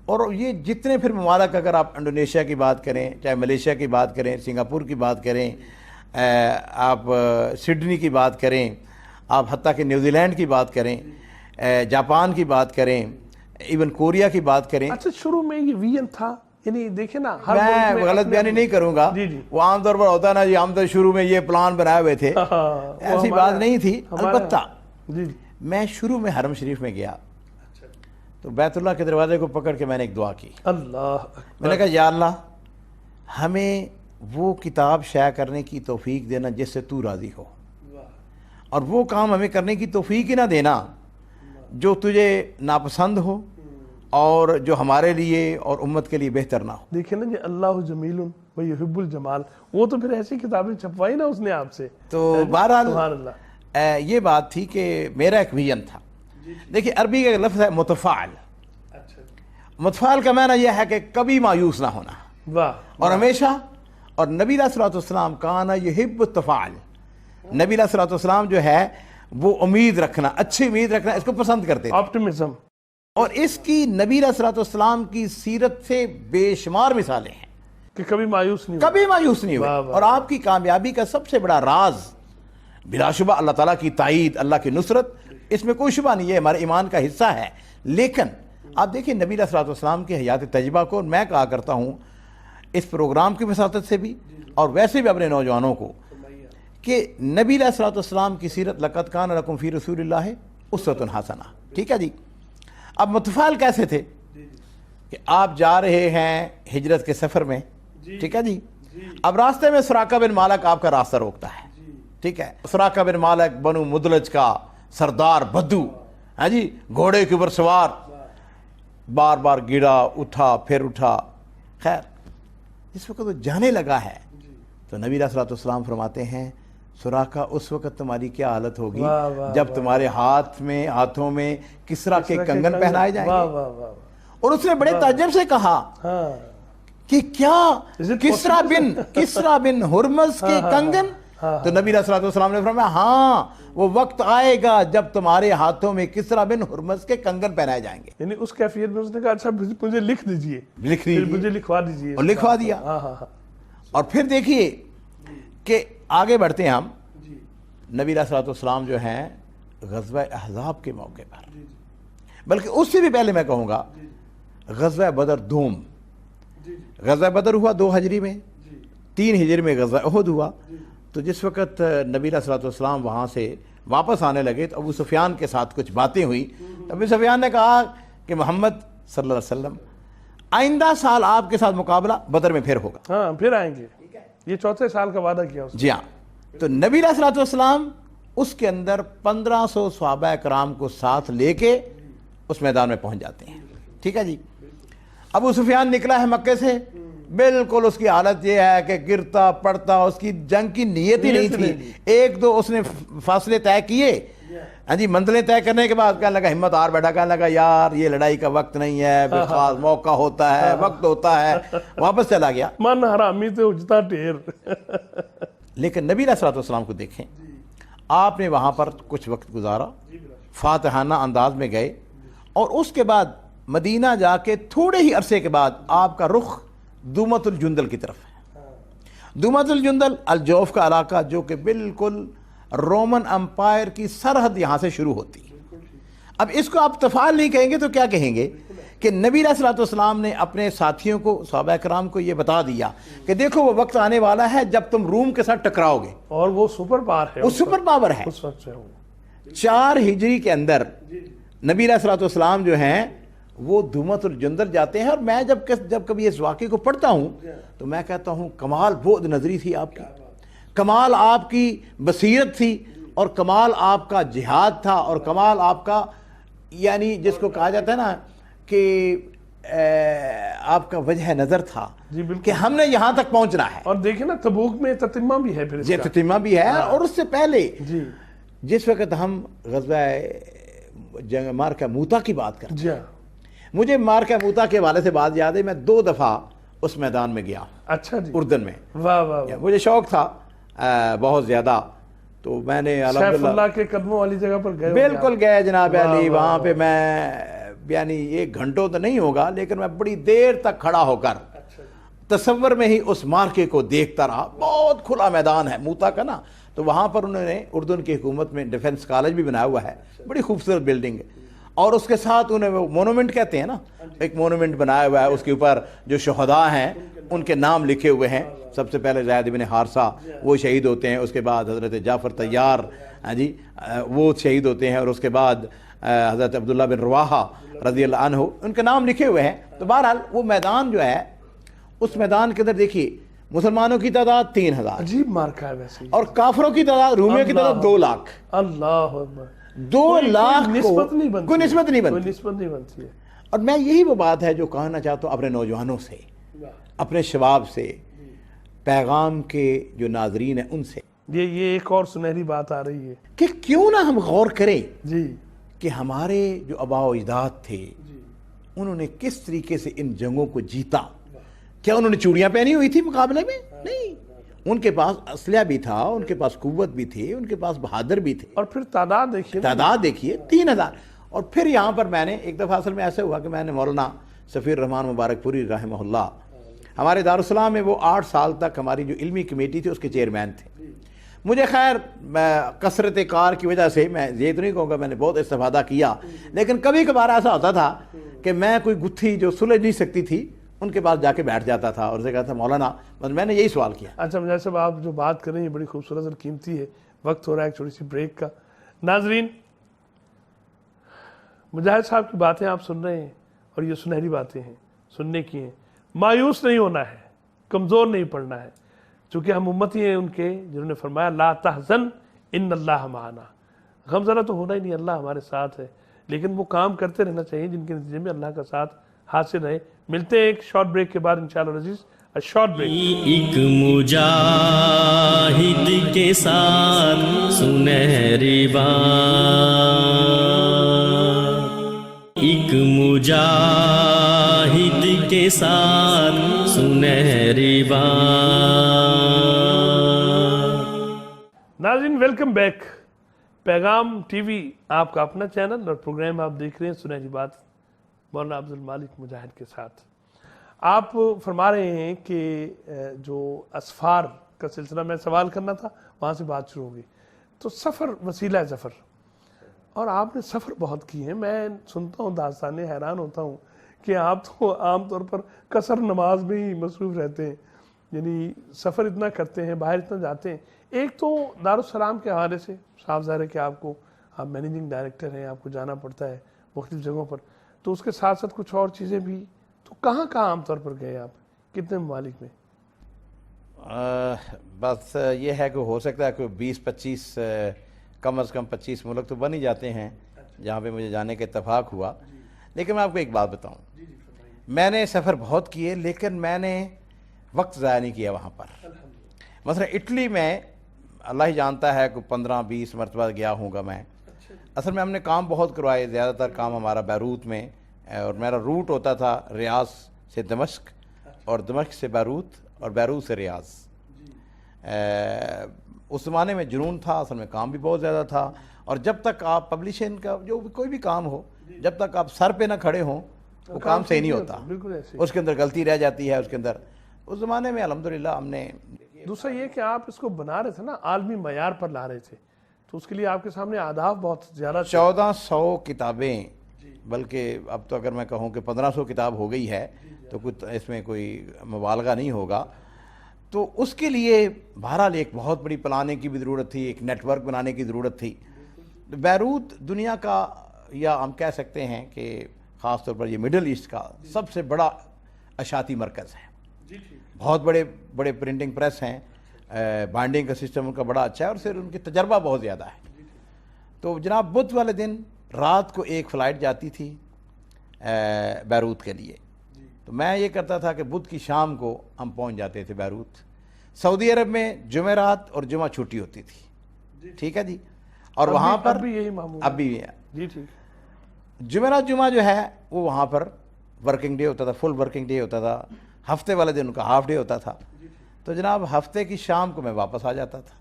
A: اور یہ جتنے پھر ممالک، اگر آپ انڈونیشیا کی بات کریں، چاہے ملیشیا کی بات کریں، سنگاپور کی بات کریں، آپ سڈنی کی بات کریں، آپ حتیٰ کہ نیوزی لینڈ کی بات کریں، جاپان کی بات کریں، ایون کوریا کی بات کریں.
B: اچھا شروع میں یہ ویژن تھا، یعنی دیکھیں نا،
A: میں غلط بیانی نہیں کروں گا، وہ عام طور پر ہوتا ہے نا جی، ہم تو شروع میں یہ پلان بنائے ہوئے تھے، ایسی بات نہیں تھی. البتہ میں شروع میں حرم شریف میں گیا تو بیت اللہ کے دروازے کو پکڑ کے میں نے ایک دعا کی.
B: اللہ،
A: میں نے کہا یا اللہ ہمیں وہ کتاب شائع کرنے کی توفیق دینا جس سے تو راضی ہو، اور وہ کام ہمیں کرنے کی توفیق ہی نہ دینا جو تجھے ناپسند ہو اور جو ہمارے لیے اور امت کے لیے بہتر نہ ہو.
B: دیکھیں نا جی اللہ جمیل و یحب الجمال، وہ تو پھر ایسی کتابیں چھپوائی نا اس نے آپ سے.
A: تو بہرحال
B: سبحان اللہ.
A: یہ بات تھی کہ میرا ایک ویژن تھا. دیکھیے عربی کا لفظ ہے متفاعل. متفاعل کا معنی یہ ہے کہ کبھی مایوس نہ ہونا
B: واہ.
A: اور ہمیشہ. اور نبی علیہ الصلوۃ والسلام کانا یحب التفاعل. نبی علیہ الصلوۃ والسلام جو ہے وہ امید رکھنا، اچھی امید رکھنا، اس کو پسند کرتے تھے.
B: آپٹیمزم.
A: اور اس کی نبی علیہ الصلوۃ والسلام کی سیرت سے بے شمار مثالیں ہیں
B: کہ کبھی مایوس نہیں
A: کبھی مایوس نہیں ہوئے.
B: واہ واہ.
A: اور آپ کی کامیابی کا سب سے بڑا راز بلا شبہ اللہ تعالیٰ کی تائید، اللہ کی نصرت، اس میں کوئی شبہ نہیں ہے، ہمارے ایمان کا حصہ ہے. لیکن آپ دیکھیں نبی علیہ الصلوۃ والسلام کے حیات تجربہ کو میں کہا کرتا ہوں اس پروگرام کی وساطت سے بھی اور ویسے بھی اپنے نوجوانوں کو کہ نبی علیہ الصلوۃ والسلام کی سیرت لقد کان لکم فی رسول اللہ اسوۃ حسنہ. ٹھیک ہے جی. اب متفاعل کیسے تھے کہ آپ جا رہے ہیں ہجرت کے سفر میں. ٹھیک ہے جی. اب راستے میں سراقہ بن مالک آپ کا راستہ روکتا ہے. ٹھیک ہے. سراقہ بن مالک بنو مدلج کا سردار بدو، ہاں جی، گھوڑے کے اوپر سوار، بار بار گرا، اٹھا پھر اٹھا. خیر اس وقت وہ جانے لگا ہے تو نبی علیہ الصلوۃ والسلام فرماتے ہیں سراقہ اس وقت تمہاری کیا حالت ہوگی جب تمہارے ہاتھوں میں کسرا کے کنگن پہنائے جائیں گے. اور اس نے بڑے تعجب سے کہا کہ کیا کسرا بن ہرمز کے کنگن؟ تو نبی علیہ الصلوۃ والسلام نے فرمایا ہاں وہ وقت آئے گا جب تمہارے ہاتھوں میں کسرا بن ہرمز کے کنگن پہنائے جائیں گے.
B: یعنی اس کیفیت میں اس نے کہا اچھا مجھے لکھ دیجئے، مجھے لکھوا دیجئے.
A: اور لکھوا دیا. اور پھر دیکھیے کہ آگے بڑھتے ہیں ہم. نبی علیہ الصلوۃ والسلام جو ہیں غزوہ احزاب کے موقع پر، بلکہ اس سے بھی پہلے میں کہوں گا غزوہ بدر دوم. غزوہ بدر ہوا 2 ہجری میں، 3 ہجری میں غزوہ احد ہوا. تو جس وقت نبی علیہ الصلوۃ والسلام وہاں سے واپس آنے لگے تو ابو سفیان کے ساتھ کچھ باتیں ہوئی. ابو سفیان نے کہا کہ محمد صلی اللہ علیہ وسلم آئندہ سال آپ کے ساتھ مقابلہ بدر میں پھر ہوگا.
B: ہاں پھر آئیں گے. یہ 4 سال کا وعدہ کیا اس نے.
A: جی ہاں. تو نبی علیہ الصلوۃ والسلام اس کے اندر 1500 صحابہ کرام کو ساتھ لے کے اس میدان میں پہنچ جاتے ہیں. ٹھیک ہے جی. ابو سفیان نکلا ہے مکے سے، بالکل اس کی حالت یہ ہے کہ گرتا پڑتا، اس کی جنگ کی نیت ہی نہیں تھی. 1-2 اس نے فاصلے طے کیے، ہاں جی، منزلیں طے کرنے کے بعد کہنے لگا، ہمت ہار بیٹھا، کہنے لگا یار یہ لڑائی کا وقت نہیں ہے، بے خاص موقع ہوتا ہے، وقت ہوتا ہے، واپس چلا گیا.
B: من حرامی سے اجتا ٹھیر.
A: لیکن نبی علیہ الصلوۃ والسلام کو دیکھیں، آپ نے وہاں پر کچھ وقت گزارا، فاتحانہ انداز میں گئے، اور اس کے بعد مدینہ جا کے تھوڑے ہی عرصے کے بعد آپ کا رخ دومت الجندل کی طرف ہے. دومت الجندل الجوف کا علاقہ جو کہ بالکل رومن امپائر کی سرحد یہاں سے شروع ہوتی ہے. اب اس کو آپ تفعال نہیں کہیں گے تو کیا کہیں گے کہ نبی علیہ الصلوۃ والسلام نے اپنے ساتھیوں کو، صحابہ کرام کو یہ بتا دیا کہ دیکھو وہ وقت آنے والا ہے جب تم روم کے ساتھ ٹکراؤ گے. اور
B: وہ سپر پاور ہے،
A: وہ سپر پاور ہے. 4 ہجری کے اندر نبی علیہ الصلوۃ والسلام جو ہیں وہ دومت الجندل جاتے ہیں. اور میں جب کبھی اس واقعے کو پڑھتا ہوں تو میں کہتا ہوں کمال بعد نظری تھی آپ کی، کمال آپ کی بصیرت تھی، اور کمال آپ کا جہاد تھا، اور کمال آپ کا یعنی جس کو کہا جاتا ہے نا کہ آپ کا وجہ نظر تھا کہ ہم نے یہاں تک پہنچنا ہے.
B: اور دیکھیں نا تبوک میں تتمہ بھی ہے، پھر
A: یہ تتمہ بھی ہے. اور اس سے پہلے جس وقت ہم غزوہ جنگ مارکہ موتا کی بات کرتے ہیں، مجھے مارکہ موتا کے حوالے سے بات یاد ہے. میں 2 دفعہ اس میدان میں گیا.
B: اچھا جی.
A: اردن میں.
B: واہ واہ.
A: مجھے شوق تھا بہت زیادہ، تو میں نے
B: سیف اللہ کے قدموں والی جگہ پر گئے.
A: بالکل گئے جناب علی. وہاں پہ میں یعنی 1 گھنٹوں تو نہیں ہوگا لیکن میں بڑی دیر تک کھڑا ہو کر تصور میں ہی اس مارکے کو دیکھتا رہا. بہت کھلا میدان ہے موتا کا نا. تو وہاں پر انہوں نے اردن کی حکومت میں ڈیفنس کالج بھی بنایا ہوا ہے، بڑی خوبصورت بلڈنگ ہے. اور اس کے ساتھ انہیں وہ مونومنٹ کہتے ہیں نا، ایک مونومنٹ بنایا ہوا ہے، اس کے اوپر جو شہداء ہیں ان کے نام لکھے ہوئے ہیں. سب سے پہلے زید بن حارثہ وہ شہید ہوتے ہیں، اس کے بعد حضرت جعفر طیار ہاں جی وہ شہید ہوتے ہیں، اور اس کے بعد حضرت عبداللہ بن رواحہ رضی اللہ عنہ ان کے نام لکھے ہوئے ہیں. تو بہرحال وہ میدان جو ہے، اس میدان کے اندر دیکھیے مسلمانوں کی تعداد 3000،
B: عجیب مارکا ہے ویسے،
A: اور کافروں کی تعداد، رومیوں کی تعداد 2 لاکھ.
B: اللہ اکبر.
A: 2 لاکھ
B: نسبت نہیں بنتی،
A: کوئی نسبت نہیں بنتی.
B: کوئی نسبت نہیں بنتی ہے.
A: اور میں یہی وہ بات ہے جو کہنا چاہتا ہوں اپنے نوجوانوں سے، اپنے شباب سے، پیغام کے جو ناظرین ہیں ان سے،
B: یہ ایک اور سنہری بات آ رہی ہے
A: کہ کیوں نہ ہم غور کریں
B: جی
A: کہ ہمارے جو آباء و اجداد تھے انہوں نے کس طریقے سے ان جنگوں کو جیتا۔ کیا انہوں نے چوڑیاں پہنی ہوئی تھی مقابلے میں؟ نہیں، ان کے پاس اسلحہ بھی تھا، ان کے پاس قوت بھی تھی، ان کے پاس بہادر بھی تھے،
B: اور پھر تعداد دیکھیے،
A: تعداد دیکھیے 3000۔ اور پھر یہاں پر میں نے ایک دفعہ اصل میں ایسا ہوا کہ میں نے مولانا سفیر رحمان مبارک پوری رحمہ اللہ، ہمارے دارالسلام میں وہ 8 سال تک ہماری جو علمی کمیٹی تھی اس کے چیئرمین تھے۔ مجھے خیر کثرت کار کی وجہ سے میں یہ تو نہیں کہوں گا میں نے بہت استفادہ کیا، لیکن کبھی کبھار ایسا ہوتا تھا کہ میں کوئی گتھی جو سلجھ نہیں سکتی تھی ان کے پاس جا کے بیٹھ جاتا تھا اور اسے کہا تھا مولانا، میں نے یہی سوال کیا۔
B: اچھا مجاہد صاحب، آپ جو بات کر رہے ہیں یہ بڑی خوبصورت اور قیمتی ہے۔ وقت ہو رہا ہے ایک چھوٹی سی بریک کا۔ ناظرین، مجاہد صاحب کی باتیں آپ سن رہے ہیں اور یہ سنہری باتیں ہیں، سننے کی ہیں۔ مایوس نہیں ہونا ہے، کمزور نہیں پڑنا ہے، چونکہ ہم امتی ہیں ان کے جنہوں نے فرمایا لا تحزن ان اللہ معنا، غم ذرا تو ہونا ہی نہیں، اللہ ہمارے ساتھ ہے، لیکن وہ کام کرتے رہنا چاہیے جن کے نتیجے میں اللہ کا ساتھ حاصل رہے۔ ملتے ہیں ایک شارٹ بریک کے بعد انشاءاللہ عزیز، شارٹ بریک۔
C: ایک مجاہد کے ساتھ سنہری بات، ایک مجاہد کے ساتھ سنہری بات۔
B: ناظرین ویلکم بیک۔ پیغام ٹی وی آپ کا اپنا چینل اور پروگرام آپ دیکھ رہے ہیں سنہری بات مولانا عبد المالک مجاہد کے ساتھ۔ آپ فرما رہے ہیں کہ جو اسفار کا سلسلہ میں سوال کرنا تھا وہاں سے بات شروع ہوگی، تو سفر وسیلہ ظفر، اور آپ نے سفر بہت کی ہیں۔ میں سنتا ہوں داستانیں، حیران ہوتا ہوں کہ آپ تو عام طور پر قصر نماز میں ہی مصروف رہتے ہیں، یعنی سفر اتنا کرتے ہیں، باہر اتنا جاتے ہیں۔ ایک تو دارالسلام کے حوالے سے صاف ظاہر ہے کہ آپ مینیجنگ ڈائریکٹر ہیں، آپ کو جانا پڑتا ہے مختلف جگہوں پر، تو اس کے ساتھ ساتھ کچھ اور چیزیں بھی، تو کہاں عام طور پر گئے آپ، کتنے ممالک میں؟
A: بس یہ ہے کہ ہو سکتا ہے کہ 20-25 کم از کم 25 ملک تو بن ہی جاتے ہیں جہاں پہ مجھے جانے کا اتفاق ہوا۔ لیکن میں آپ کو ایک بات بتاؤں، میں نے سفر بہت کیے لیکن میں نے وقت ضائع نہیں کیا وہاں پر۔ مثلا اٹلی میں اللہ ہی جانتا ہے کہ 15-20 مرتبہ گیا ہوں گا میں۔ اصل میں ہم نے کام بہت کروائے، زیادہ تر کام ہمارا بیروت میں، اور میرا روٹ ہوتا تھا ریاض سے دمشق اور دمشق سے بیروت اور بیروت سے ریاض۔ اس زمانے میں جنون تھا، اصل میں کام بھی بہت زیادہ تھا، اور جب تک آپ پبلیشن کا جو کوئی بھی کام ہو، جب تک آپ سر پہ نہ کھڑے ہوں وہ کام صحیح نہیں ہوتا، اس کے اندر غلطی رہ جاتی ہے۔ اس کے اندر اس زمانے میں الحمدللہ ہم نے،
B: دوسرا یہ کہ آپ اس کو بنا رہے تھے نا، عالمی معیار پر لا رہے تھے، تو اس کے لیے آپ کے سامنے اہداف بہت زیادہ تھے۔
A: 1400 کتابیں، بلکہ اب تو اگر میں کہوں کہ 1500 کتاب ہو گئی ہے تو کچھ اس میں کوئی مبالغہ نہیں ہوگا۔ تو اس کے لیے بہرحال ایک بہت بڑی پلاننگ کی بھی ضرورت تھی، ایک نیٹ ورک بنانے کی ضرورت تھی۔ بیروت دنیا کا، یا ہم کہہ سکتے ہیں کہ خاص طور پر یہ مڈل ایسٹ کا سب سے بڑا اشاعتی مرکز ہے۔ بہت بڑے بڑے پرنٹنگ پریس ہیں، بائنڈنگ کا سسٹم ان کا بڑا اچھا ہے، اور پھر ان کی تجربہ بہت زیادہ ہے۔ تو جناب بدھ والے دن رات کو ایک فلائٹ جاتی تھی بیروت کے لیے، تو میں یہ کرتا تھا کہ بدھ کی شام کو ہم پہنچ جاتے تھے بیروت۔ سعودی عرب میں جمعرات اور جمعہ چھٹی ہوتی تھی، ٹھیک ہے جی، اور وہاں پر
B: اب بھی یہی معمول
A: اب بھی
B: جی ٹھیک،
A: جمعرات جمعہ جو ہے وہ وہاں پر ورکنگ ڈے ہوتا تھا، فل ورکنگ ڈے ہوتا تھا، ہفتے والے دن ان کا ہاف ڈے ہوتا تھا۔ تو جناب ہفتے کی شام کو میں واپس آ جاتا تھا،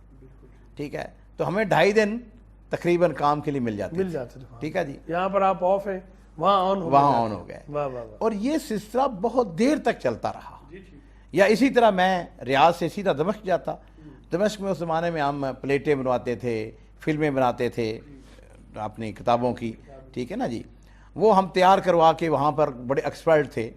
A: ٹھیک ہے، تو ہمیں 2.5 دن تقریباً کام کے لیے مل جاتے
B: تھے،
A: ٹھیک ہے جی۔
B: یہاں پر آپ آف ہیں، وہاں آن
A: ہو گئے، اور یہ سلسلہ بہت دیر تک چلتا رہا۔ یا اسی طرح میں ریاض سے سیدھا دمشق جاتا۔ دمشق میں اس زمانے میں ہم پلیٹیں بنواتے تھے، فلمیں بناتے تھے اپنی کتابوں کی، ٹھیک ہے نا جی، وہ ہم تیار کروا کے وہاں پر بڑے ایکسپرٹ تھے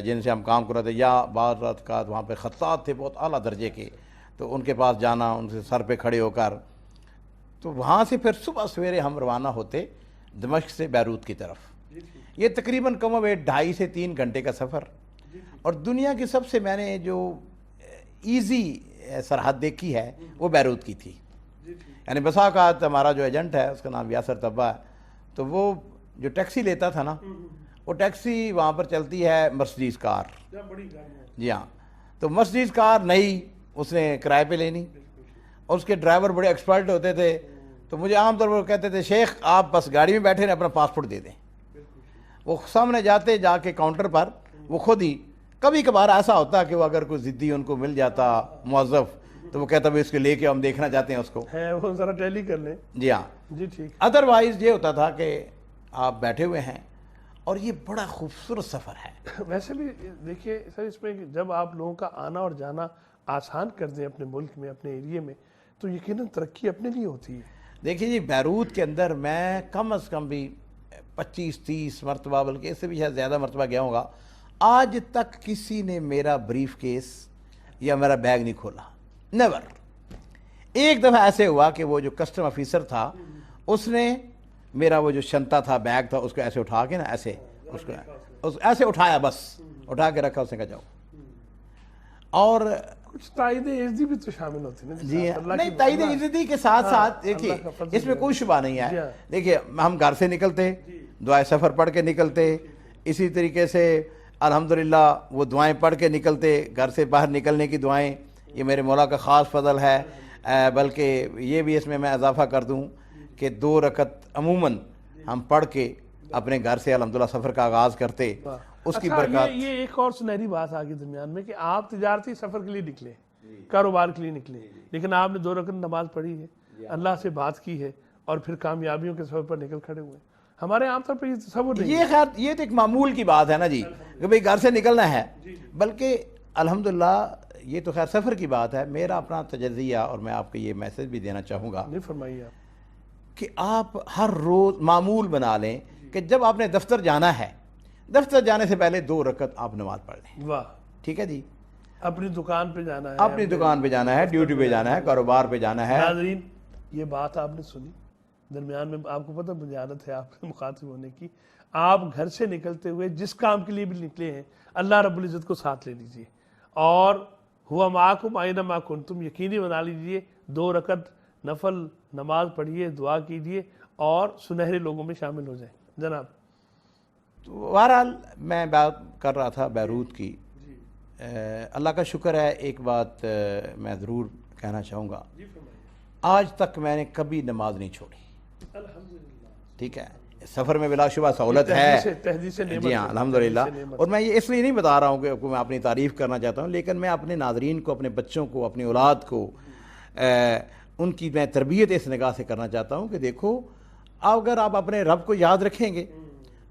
A: جن سے ہم کام کراتے، یا بعض رات کا وہاں پہ خطاط تھے بہت اعلیٰ درجے کے، تو ان کے پاس جانا، ان سے سر پہ کھڑے ہو کر، تو وہاں سے پھر صبح سویرے ہم روانہ ہوتے دمشق سے بیروت کی طرف۔ یہ تقریباً کم و بیش 2.5 سے 3 گھنٹے کا سفر، اور دنیا کی سب سے میں نے جو ایزی سرحد دیکھی ہے وہ بیروت کی تھی۔ یعنی بسا اوقات ہمارا جو ایجنٹ ہے اس کا نام یاسر طبہ ہے، تو وہ جو ٹیکسی لیتا تھا نا، وہ ٹیکسی وہاں پر چلتی ہے مرسڈیز کار، جی ہاں، تو مرسڈیز کار نئی اس نے کرائے پہ لینی، اور اس کے ڈرائیور بڑے ایکسپرٹ ہوتے تھے، تو مجھے عام طور پر کہتے تھے شیخ آپ بس گاڑی میں بیٹھے رہیں، اپنا پاسپورٹ دے دیں۔ وہ سامنے جاتے جا کے کاؤنٹر پر وہ خود ہی، کبھی کبھار ایسا ہوتا کہ وہ اگر کوئی ضدی ان کو مل جاتا موظف تو وہ کہتا بھی اس کو لے کے ہم دیکھنا چاہتے ہیں اس کو،
B: ہے وہ ذرا ٹیلی کر لیں۔
A: جی ہاں،
B: جی ٹھیک۔
A: ادروائز یہ ہوتا تھا کہ آپ بیٹھے ہوئے ہیں، اور یہ بڑا خوبصورت سفر ہے۔
B: ویسے بھی دیکھیے سر، اس میں جب آپ لوگوں کا آنا اور جانا آسان کر دیں اپنے ملک میں، اپنے ایریے میں، تو یقیناً ترقی اپنے لیے ہوتی ہے۔
A: دیکھیے جی، بیروت کے اندر میں کم از کم بھی 25-30 مرتبہ، بلکہ اس سے بھی شاید زیادہ مرتبہ گیا ہوں گا، آج تک کسی نے میرا بریف کیس یا میرا بیگ نہیں کھولا، نیور۔ ایک دفعہ ایسے ہوا کہ وہ جو کسٹم آفیسر تھا اس نے میرا وہ جو شنطہ تھا، بیگ تھا، اس کو ایسے اٹھا کے نا ایسے اس کو ایسے اٹھایا، بس اٹھا کے رکھا، اس نے کہا جاؤ۔ اور
B: کچھ تائید عزتی بھی تو شامل ہوتی ہے نا
A: جی نہیں، تائید عزتی کے ساتھ ساتھ دیکھیے اس میں کوئی شبہ نہیں ہے۔ دیکھیے ہم گھر سے نکلتے، دعائے سفر پڑھ کے نکلتے، اسی طریقے سے الحمدللہ وہ دعائیں پڑھ کے نکلتے، گھر سے باہر نکلنے کی دعائیں، یہ میرے مولا کا خاص فضل ہے۔ بلکہ یہ بھی اس میں اضافہ کر دوں کہ 2 رکعت عموماً ہم پڑھ کے اپنے گھر سے الحمدللہ سفر کا آغاز کرتے، اس کی برکات۔
B: یہ ایک اور سنہری بات آگے درمیان میں کہ آپ تجارتی سفر کے لیے نکلے، کاروبار کے لیے نکلے، لیکن آپ نے 2 رکعت نماز پڑھی ہے، اللہ سے بات کی ہے، اور پھر کامیابیوں کے سفر پر نکل کھڑے ہوئے۔ ہمارے عام طور پر یہ تصور نہیں ہے۔
A: یہ خیر یہ تو ایک معمول کی بات ہے نا جی، کہ بھئی گھر سے نکلنا ہے، بلکہ الحمدللہ یہ تو خیر سفر کی بات ہے۔ میرا اپنا تجزیہ، اور میں آپ کو یہ میسج بھی دینا چاہوں گا
B: نہیں، فرمائیے آپ۔
A: کہ آپ ہر روز معمول بنا لیں کہ جب آپ نے دفتر جانا ہے، دفتر جانے سے پہلے 2 رکعت آپ نماز پڑھ لیں۔
B: واہ،
A: ٹھیک ہے جی،
B: اپنی دکان پہ جانا ہے،
A: اپنی دکان پہ جانا ہے، ڈیوٹی پہ جانا ہے، کاروبار پہ جانا ہے۔
B: ناظرین یہ بات آپ نے سنی، درمیان میں آپ کو پتہ مجھے عادت ہے آپ سے مخاطب ہونے کی، آپ گھر سے نکلتے ہوئے جس کام کے لیے بھی نکلے ہیں اللہ رب العزت کو ساتھ لے لیجئے، اور ہوا معکم اینما کنتم، یقینی بنا لیجئے 2 رکعت نفل نماز پڑھیے، دعا کیجئے، اور سنہرے لوگوں میں شامل ہو جائیں۔ جناب
A: تو بہرحال میں بات کر رہا تھا بیروت کی۔ اللہ کا شکر ہے، ایک بات میں ضرور کہنا چاہوں گا، آج تک میں نے کبھی نماز نہیں چھوڑی۔ ٹھیک ہے، سفر میں بلا شبہ سہولت ہے،
B: تحدیث نعمت،
A: جی ہاں الحمدللہ، اور میں یہ اس لیے نہیں بتا رہا ہوں کہ میں اپنی تعریف کرنا چاہتا ہوں، لیکن میں اپنے ناظرین کو، اپنے بچوں کو، اپنی اولاد کو ان کی میں تربیت اس نگاہ سے کرنا چاہتا ہوں کہ دیکھو اگر آپ اپنے رب کو یاد رکھیں گے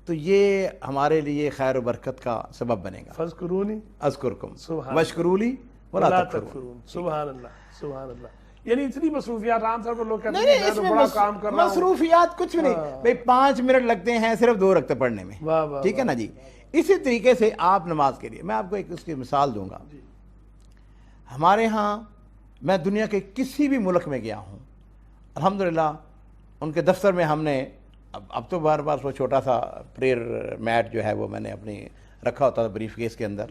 A: تو یہ ہمارے لیے خیر و برکت کا سبب بنے گا۔
B: فذکرونی
A: اذکرکم
B: سبحان
A: واشکروا لی ولا
B: ولا
A: تکفرون۔
B: تکفرون۔ سبحان اللہ، سبحان اللہ۔ یعنی اتنی مصروفیات، عام طور پر لوگ کہتے
A: نہیں
B: ہیں
A: نہیں،
B: میں
A: اس
B: تو
A: میں
B: بڑا کام کر رہا ہوں۔
A: مصروفیات کچھ بھی نہیں بھئی، 5 منٹ لگتے ہیں صرف 2 رکعت پڑھنے میں،
B: واہ واہ،
A: ٹھیک ہے نا جی۔ اسی طریقے سے آپ نماز کے لیے، میں آپ کو ایک اس کی مثال دوں گا۔ ہمارے ہاں میں دنیا کے کسی بھی ملک میں گیا ہوں، الحمدللہ ان کے دفتر میں ہم نے اب تو بار بار وہ چھوٹا سا پریئر میٹ جو ہے وہ میں نے اپنی رکھا ہوتا تھا بریف کیس کے اندر،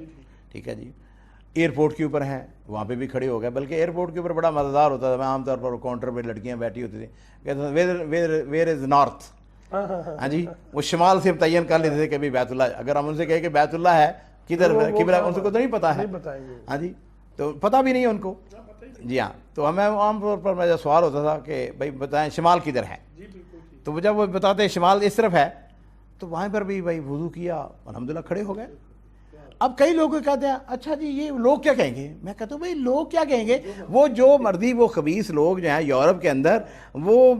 A: ٹھیک ہے جی۔ ایئرپورٹ کے اوپر ہیں، وہاں پہ بھی کھڑے ہو گئے، بلکہ ایئرپورٹ کے اوپر بڑا مزیدار ہوتا تھا، میں عام طور پر کاؤنٹر پہ لڑکیاں بیٹھی ہوتی تھیں، کہتے ویئر از نارتھ، ہاں جی، وہ شمال سے تعین کر لیتے تھے کہ بھی بیت اللہ، اگر ہم ان سے کہیں کہ بیت اللہ ہے کدھر قبلہ، ان کو تو نہیں پتا ہے، ہاں جی، تو پتہ بھی نہیں ان کو، جی ہاں۔ تو ہمیں عام طور پر میرا سوال ہوتا تھا کہ بھائی بتائیں شمال کدھر ہے، تو جب وہ بتاتے شمال اس طرف ہے، تو وہاں پر بھی بھائی وضو کیا، الحمدللہ کھڑے ہو گئے۔ اب کئی لوگ کہتے ہیں اچھا جی یہ لوگ کیا کہیں گے، میں کہتا ہوں بھائی لوگ کیا کہیں گے، وہ جو مردی وہ خبیث لوگ جو ہیں یورپ کے اندر، وہ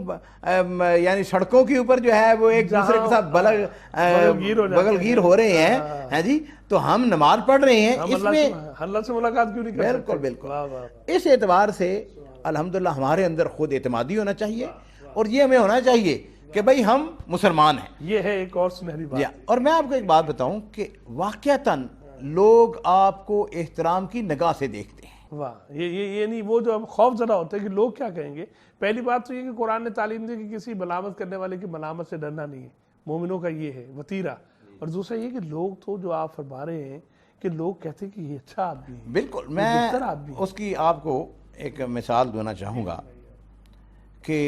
A: یعنی سڑکوں کے اوپر جو ہے وہ ایک دوسرے کے ساتھ بغل گیر ہو رہے ہیں، ہیں جی، تو ہم نماز پڑھ رہے ہیں، اس میں
B: اللہ سے ملاقات کیوں نہیں کر سکتے؟
A: بالکل بالکل۔ اس اعتبار سے الحمدللہ ہمارے اندر خود اعتمادی ہونا چاہیے، اور یہ ہمیں ہونا چاہیے کہ بھئی ہم مسلمان ہیں۔
B: یہ ہے ایک اور سنہری بات۔
A: اور میں آپ کو ایک بات بتاؤں کہ واقعتاً لوگ آپ کو احترام کی نگاہ سے دیکھتے ہیں۔
B: واہ، یہ نہیں، وہ جو ہم خوف زدہ ہوتے ہیں کہ لوگ کیا کہیں گے۔ پہلی بات تو یہ کہ قرآن نے تعلیم دی کہ کسی ملامت کرنے والے کی ملامت سے ڈرنا نہیں ہے، مومنوں کا یہ ہے وطیرہ۔ اور دوسرا یہ کہ لوگ تو جو آپ فرما رہے ہیں کہ لوگ کہتے ہیں کہ یہ اچھا آدمی ہے،
A: بالکل، میں اس کی آپ کو ایک مثال دینا چاہوں گا کہ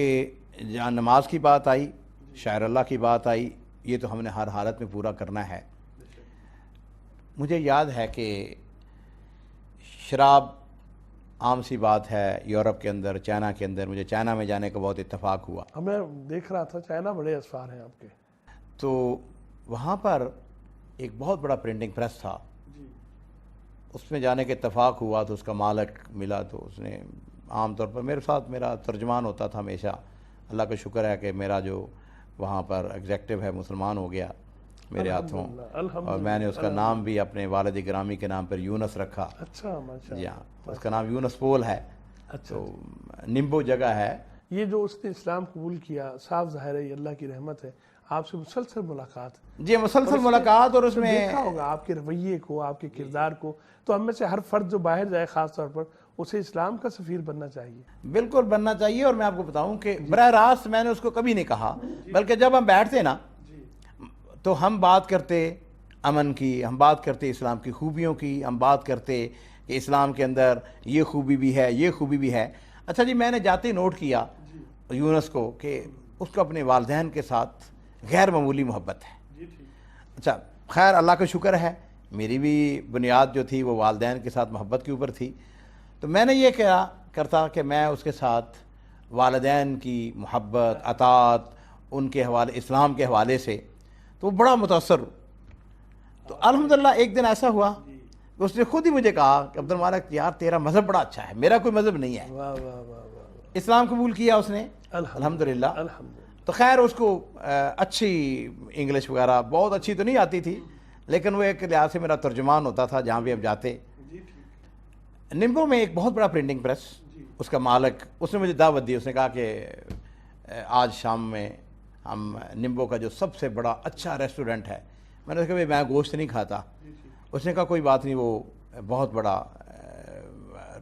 A: جہاں نماز کی بات آئی، شاعر اللہ کی بات آئی، یہ تو ہم نے ہر حالت میں پورا کرنا ہے۔ مجھے یاد ہے کہ شراب عام سی بات ہے یورپ کے اندر، چائنا کے اندر، مجھے چائنا میں جانے کا بہت اتفاق ہوا۔
B: ہمیں دیکھ رہا تھا چائنا بڑے اسفار ہیں آپ کے۔
A: تو وہاں پر ایک بہت بڑا پرنٹنگ پریس تھا، اس میں جانے کے اتفاق ہوا تو اس کا مالک ملا، تو اس نے عام طور پر میرے ساتھ میرا ترجمان ہوتا تھا ہمیشہ۔ اللہ کا شکر ہے کہ میرا جو وہاں پر ایگزیکٹو ہے مسلمان ہو گیا میرے ہاتھوں، اور میں نے اس کا نام بھی اپنے والد گرامی کے نام پر یونس رکھا۔
B: اچھا، ماشاء
A: جی ہاں، اس کا نام یونس پول ہے۔ تو نمبو جگہ ہے۔
B: یہ جو اس نے اسلام قبول کیا، صاف ظاہر ہے یہ اللہ کی رحمت ہے، آپ سے مسلسل ملاقات،
A: جی مسلسل ملاقات، اور اس میں
B: دیکھا ہوگا آپ کے رویے کو، آپ کے کردار کو، تو ہم میں سے ہر فرد جو باہر جائے خاص طور پر اسے اسلام کا سفیر بننا چاہیے۔
A: بالکل بننا چاہیے۔ اور میں آپ کو بتاؤں کہ براہ راست میں نے اس کو کبھی نہیں کہا، بلکہ جب ہم بیٹھتے نا تو ہم بات کرتے امن کی، ہم بات کرتے اسلام کی خوبیوں کی، ہم بات کرتے کہ اسلام کے اندر یہ خوبی بھی ہے، یہ خوبی بھی ہے۔ اچھا جی، میں نے جاتے ہی نوٹ کیا یونس کو کہ اس کو اپنے والدین کے ساتھ غیر معمولی محبت ہے۔ اچھا خیر، اللہ کا شکر ہے میری بھی بنیاد جو تھی وہ والدین کے ساتھ محبت کے اوپر تھی، تو میں نے یہ کیا کرتا کہ میں اس کے ساتھ والدین کی محبت، اطاعت، ان کے حوالے، اسلام کے حوالے سے تو وہ بڑا متاثر ہوں۔ تو الحمدللہ ایک دن ایسا ہوا کہ اس نے خود ہی مجھے کہا کہ عبد المالک یار تیرا مذہب بڑا اچھا ہے، میرا کوئی مذہب نہیں ہے۔
B: واہ واہ واہ واہ،
A: اسلام قبول کیا اس نے الحمدللہ۔ تو خیر اس کو اچھی انگلش وغیرہ بہت اچھی تو نہیں آتی تھی، لیکن وہ ایک لحاظ سے میرا ترجمان ہوتا تھا جہاں بھی اب جاتے۔ نمبو میں ایک بہت بڑا پرنٹنگ پریس، اس کا مالک، اس نے مجھے دعوت دی، اس نے کہا کہ آج شام میں ہم نمبو کا جو سب سے بڑا اچھا ریسٹورنٹ ہے، میں نے کہا بھائی میں گوشت نہیں کھاتا۔ اس نے کہا کوئی بات نہیں، وہ بہت بڑا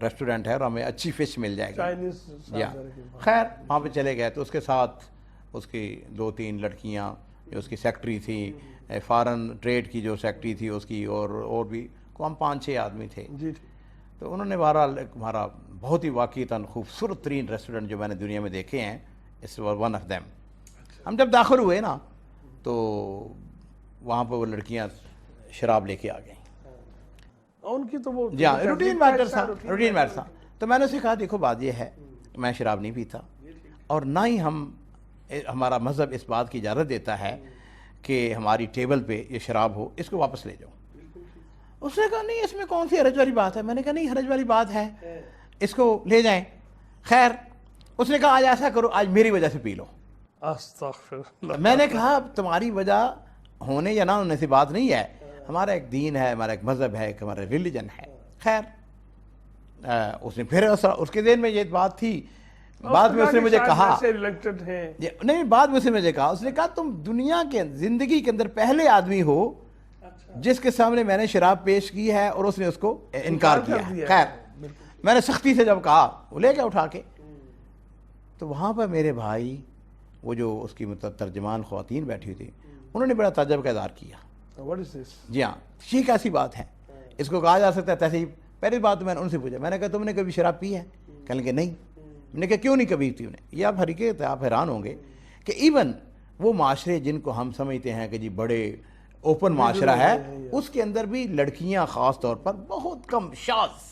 A: ریسٹورنٹ ہے اور ہمیں اچھی فش مل جائے گی۔ جی ہاں، خیر وہاں پہ چلے گئے تو اس کے ساتھ اس کی 2-3 لڑکیاں جو اس کی سیکٹری تھی، فارن ٹریڈ کی جو سیکٹری تھی اس کی، اور بھی ہم 5-6 آدمی تھے۔ تو انہوں نے بہرحال ہمارا بہت ہی واقعتاً خوبصورت ترین ریسٹورنٹ جو میں نے دنیا میں دیکھے ہیں، اس ون آف دیم۔ ہم جب داخل ہوئے نا تو وہاں پہ وہ لڑکیاں شراب لے کے آ گئیں،
B: ان کی تو وہ
A: جی ہاں روٹین میٹر تھا۔ تو میں نے اسے کہا دیکھو بات یہ ہے میں شراب نہیں پیتا، اور نہ ہی ہمارا مذہب اس بات کی اجازت دیتا ہے کہ ہماری ٹیبل پہ یہ شراب ہو، اس کو واپس لے جاؤ۔ اس نے کہا نہیں اس میں کون سی حرج والی بات ہے؟ میں نے کہا نہیں حرج والی بات ہے، اس کو لے جائیں۔ خیر اس نے کہا آج ایسا کرو، آج میری وجہ سے پی لو۔
B: استغفر اللہ۔
A: میں نے کہا تمہاری وجہ ہونے یا نہ ہونے سے بات نہیں ہے، ہمارا ایک دین ہے، ہمارا ایک مذہب ہے، ایک ہمارا ریلیجن ہے۔ خیر اس نے پھر اس کے ذہن میں یہ بات تھی، بعد میں اس نے مجھے کہا نہیں، بعد میں اس نے مجھے کہا، اس نے کہا تم دنیا کے زندگی کے اندر پہلے آدمی ہو جس کے سامنے میں نے شراب پیش کی ہے اور اس نے اس کو انکار کیا ہے۔ خیر میں نے سختی سے جب کہا وہ لے گیا اٹھا کے، تو وہاں پر میرے بھائی وہ جو اس کی ترجمان خواتین بیٹھی تھی انہوں نے بڑا تعجب کا اظہار کیا۔ جی ہاں، یہ کیسی بات ہے، اس کو کہا جا سکتا ہے تہذیب؟ پہلی بات میں نے ان سے پوچھا، میں نے کہا تم نے کبھی شراب پی ہے؟ کہنے لگے نہیں۔ میں نے کہا کیوں نہیں کبھی پی؟ یہ آپ حقیقت ہے، آپ حیران ہوں گے کہ ایون وہ معاشرے جن کو ہم سمجھتے ہیں کہ جی بڑے اوپن معاشرہ ہے، اس کے اندر بھی لڑکیاں خاص طور پر بہت کم شاذ،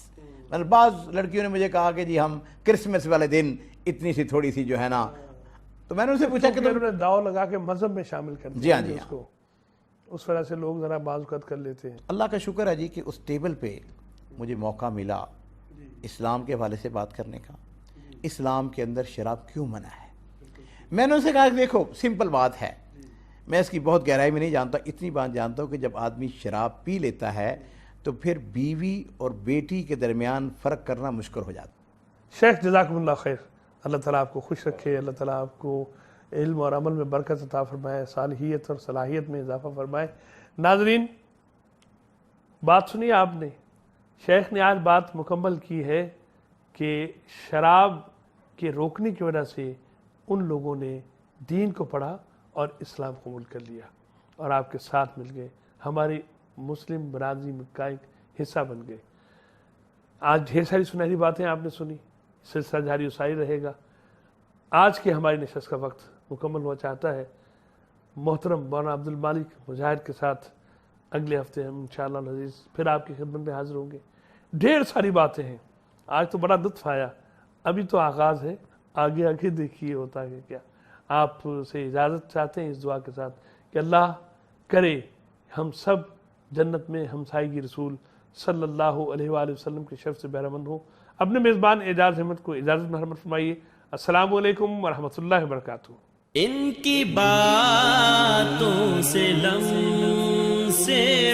A: مطلب بعض لڑکیوں نے مجھے کہا کہ جی ہم کرسمس والے دن اتنی سی تھوڑی سی جو ہے نا، تو میں نے ان سے پوچھا کہ
B: انہوں نے داؤ لگا کے مذہب میں شامل کر دیا۔
A: جی ہاں جی ہاں،
B: اس وجہ سے لوگ ذرا بعض اوقات کر لیتے ہیں۔
A: اللہ کا شکر ہے جی کہ اس ٹیبل پہ مجھے موقع ملا اسلام کے حوالے سے بات کرنے کا، اسلام کے اندر شراب کیوں منع ہے۔ میں نے ان سے کہا کہ دیکھو سمپل بات ہے، میں اس کی بہت گہرائی میں نہیں جانتا، اتنی بات جانتا ہوں کہ جب آدمی شراب پی لیتا ہے تو پھر بیوی اور بیٹی کے درمیان فرق کرنا مشکل ہو جاتا ہے۔
B: شیخ جزاکم اللہ خیر، اللہ تعالیٰ آپ کو خوش رکھے، اللہ تعالیٰ آپ کو علم اور عمل میں برکت عطا فرمائے، صالحیت اور صلاحیت میں اضافہ فرمائے۔ ناظرین بات سنی آپ نے، شیخ نے آج بات مکمل کی ہے کہ شراب کے روکنے کی وجہ سے ان لوگوں نے دین کو پڑھا اور اسلام قبول کر لیا اور آپ کے ساتھ مل گئے، ہماری مسلم برادری کا ایک حصہ بن گئے۔ آج ڈھیر ساری سنہری باتیں آپ نے سنی، سلسلہ جاری و ساری رہے گا۔ آج کی ہماری نشست کا وقت مکمل ہوا چاہتا ہے، محترم مولانا عبد المالک مجاہد کے ساتھ اگلے ہفتے ہم انشاءاللہ العزیز پھر آپ کی خدمت میں حاضر ہوں گے. ڈھیر ساری باتیں ہیں, آج تو بڑا لطف آیا, ابھی تو آغاز ہے, آگے آگے دیکھیے ہوتا ہے کیا. آپ سے اجازت چاہتے ہیں اس دعا کے ساتھ کہ اللہ کرے ہم سب جنت میں ہمسائیگی رسول صلی اللہ علیہ وآلہ وسلم کے شرف سے بہرمند ہوں. اپنے میزبان اعجاز احمد کو اجازت مرحمت فرمائیے. السلام علیکم ورحمۃ اللہ وبرکاتہ.
C: ان کی باتوں سے لمس سے